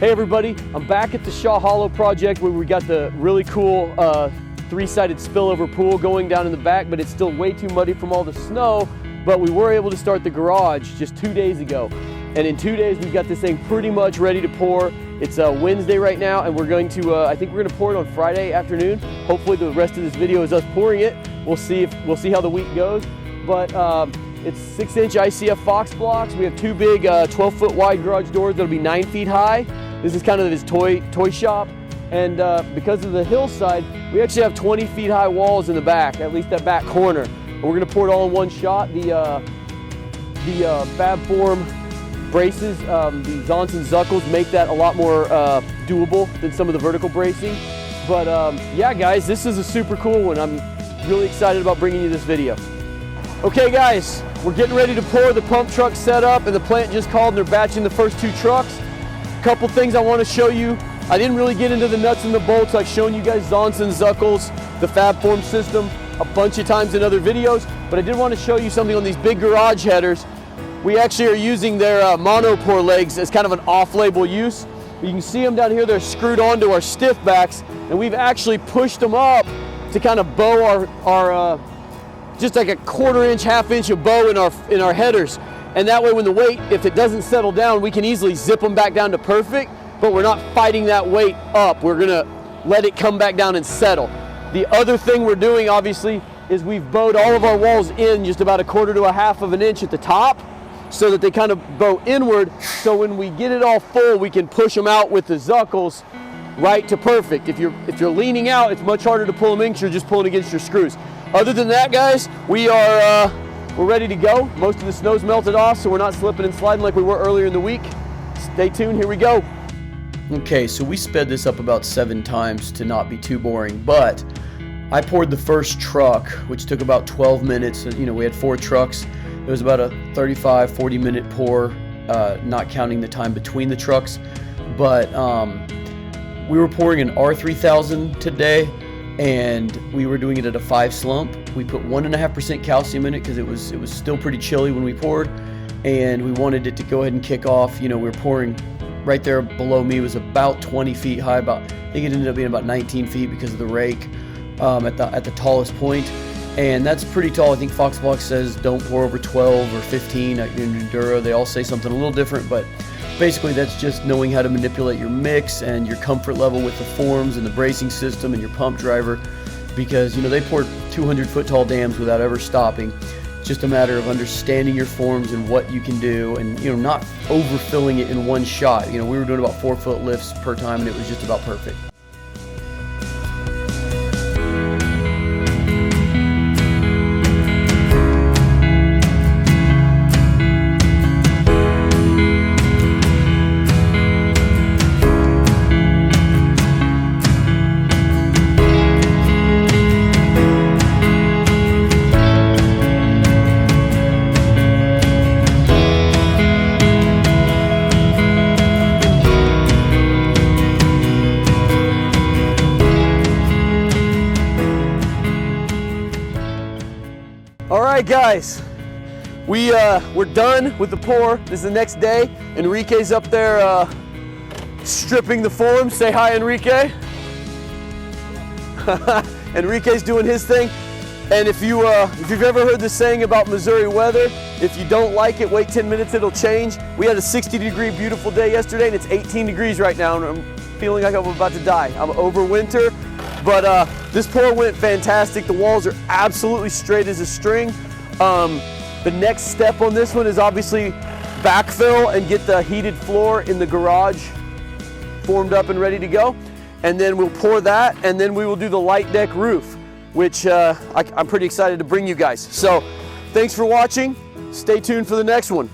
Hey everybody, I'm back at the Shaw Hollow project where we got the really cool three-sided spillover pool going down in the back, but it's still way too muddy from all the snow. But we were able to start the garage just 2 days ago. And in 2 days, we've got this thing pretty much ready to pour. It's Wednesday right now, and we're going to, I think we're gonna pour it on Friday afternoon. Hopefully the rest of this video is us pouring it. We'll see how the week goes. But it's 6-inch ICF Fox blocks. We have two big 12-foot wide garage doors that'll be 9 feet high. This is kind of his toy shop. And because of the hillside, we actually have 20 feet high walls in the back, at least that back corner. And we're gonna pour it all in one shot. The Fab Form braces, the Johnson Zuckles make that a lot more doable than some of the vertical bracing. But yeah guys, this is a super cool one. I'm really excited about bringing you this video. Okay guys, we're getting ready to pour. The pump truck set up and the plant just called and they're batching the first 2 trucks. Couple things I want to show you. I didn't really get into the nuts and the bolts. I've shown you guys Johnson Zuckles, the Fab Form system a bunch of times in other videos, but I did want to show you something on these big garage headers. We actually are using their monopore legs as kind of an off-label use. You can see them down here, they're screwed onto our stiff backs, and we've actually pushed them up to kind of bow our just like a 1/4 inch, 1/2 inch of bow in our headers. And that way when the weight, if it doesn't settle down, we can easily zip them back down to perfect, but we're not fighting that weight up. We're gonna let it come back down and settle. The other thing we're doing, obviously, is we've bowed all of our walls in just about 1/4 to 1/2 of an inch at the top so that they kind of bow inward. So when we get it all full, we can push them out with the Zuckles right to perfect. If you're leaning out, it's much harder to pull them in because you're just pulling against your screws. Other than that, guys, we're ready to go. Most of the snow's melted off, so we're not slipping and sliding like we were earlier in the week. Stay tuned, here we go. Okay, so we sped this up about 7 times to not be too boring, but I poured the first truck, which took about 12 minutes. You know, we had 4 trucks. It was about a 35-40 minute pour, not counting the time between the trucks. But we were pouring an R3000 today, and we were doing it at a 5 slump. We put 1.5% calcium in it because it was still pretty chilly when we poured, and we wanted it to go ahead and kick off. You know, we were pouring right there below me. It was about 20 feet high. I think it ended up being about 19 feet because of the rake at the tallest point. And that's pretty tall. I think Fox Block says don't pour over 12 or 15 at your Enduro. They all say something a little different, but basically that's just knowing how to manipulate your mix and your comfort level with the forms and the bracing system and your pump driver, because you know they poured 200-foot tall dams without ever stopping. It's just a matter of understanding your forms and what you can do, and you know, not overfilling it in one shot. You know, we were doing about 4-foot lifts per time and it was just about perfect. All right, guys, we're done with the pour. This is the next day. Enrique's up there stripping the forms. Say hi, Enrique. Enrique's doing his thing. And if you've ever heard the saying about Missouri weather, if you don't like it, wait 10 minutes, it'll change. We had a 60-degree beautiful day yesterday, and it's 18 degrees right now, and I'm feeling like I'm about to die. I'm over winter. But this pour went fantastic. The walls are absolutely straight as a string. The next step on this one is obviously backfill and get the heated floor in the garage formed up and ready to go. And then we'll pour that, and then we will do the light deck roof, which I'm pretty excited to bring you guys. So thanks for watching. Stay tuned for the next one.